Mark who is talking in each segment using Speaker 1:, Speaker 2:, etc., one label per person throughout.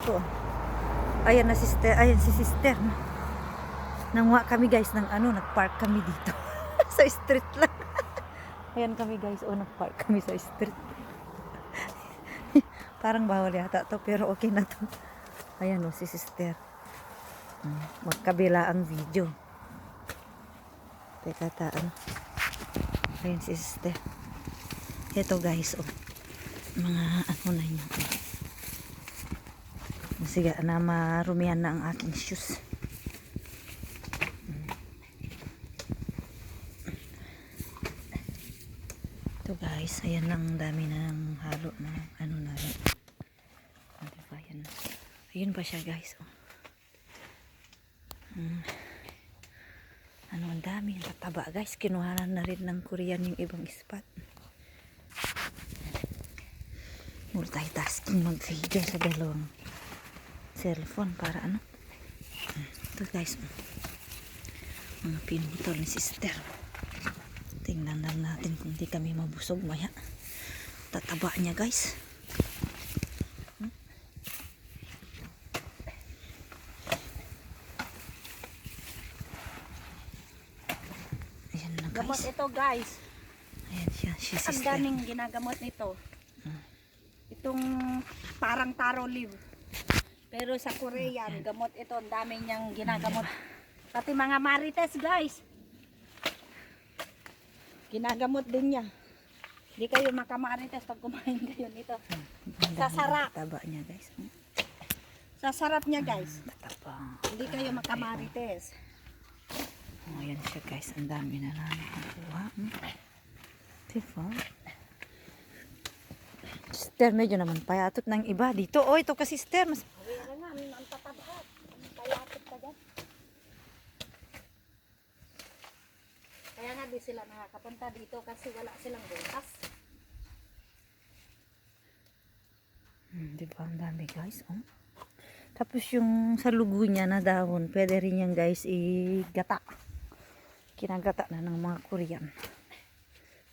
Speaker 1: ko. Ayan na sister, ayan si sister. Nanguha kami guys ng nagpark kami dito. Sa street lang. Ayan kami guys, nagpark kami sa street. Parang bawal yata to, pero okay na to. Ayan si sister. Magkabila ang video. Teka ayan si sister. Ito guys, mga na nyo. Sige, na marumihan na ang aking shoes. Ito guys, ayan lang dami na ng halo na na rin. Diba, ayan. Ayun pa siya guys. Ang dami, ang tataba guys. Kinuhanan na rin ng Korean yung ibang spot. Multitasking mag-video sa dalawang cellphone para ito guys, mga pinutol ni sister. Tingnan lang natin kung di kami mabusog maya. Tataba niya guys. Ayan na guys.
Speaker 2: Gamot ito guys.
Speaker 1: Ayan siya, si
Speaker 2: Ang
Speaker 1: sister.
Speaker 2: daming ginagamot nito. Itong parang taro leaf. Pero sa Korean, gamot ito. Ang dami niyang ginagamot. Pati mga marites guys. Ginagamot din niya. Hindi kayo makamarites pag kumain kayo nito. Sasarap.
Speaker 1: Taba niya guys.
Speaker 2: Sasarap niya guys.
Speaker 1: Tataba.
Speaker 2: Hindi kayo makamarites.
Speaker 1: Ayan siya guys. Ang dami na nakakuha. Diba? Sister, medyo naman payatot ng iba dito. Ito ka sister. Mas
Speaker 2: Kaya nga, ang tataba. Kayakot ka dyan. Kaya nga di sila nakakapunta dito kasi wala silang butas.
Speaker 1: diba? Ang dami guys. Tapos yung sa lugo niya na dahon, pwede rin yan guys igata. Kinagata na ng mga Korean.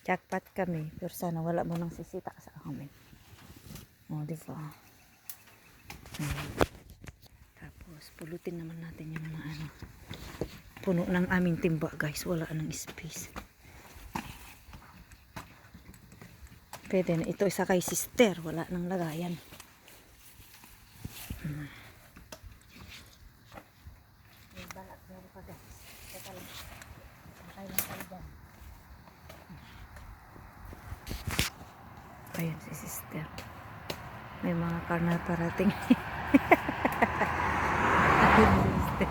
Speaker 1: Jackpot kami. Pero sana wala mo nang sisita sa amin. Diba? Tapos pulutin naman natin yung mga puno ng aming timba guys. Wala nang space. Pwede na. Ito isa kay sister. Wala nang lagayan.
Speaker 2: May balat meron pa guys. Teka lang. Sakay lang tayo dyan.
Speaker 1: Ayan si sister. May mga car na parating. Ayan si sister.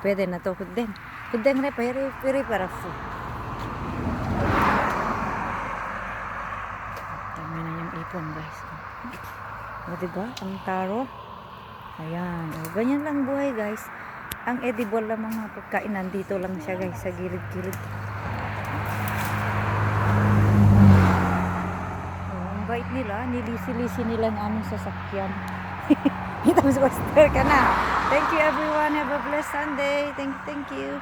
Speaker 1: Pwede na to. Kudeng re, pwede para food. Dami na yung ipon guys. Diba? Ang taro. Ayan. Ganyan lang buhay guys. Ang edible lang mga pagkain nandito lang siya guys sa gilid-gilid. Ang bait nila, nilisi-lisi nila ang aming sasakyan. Kita mo sa poster ka na. Thank you everyone. Have a blessed Sunday. Thank you.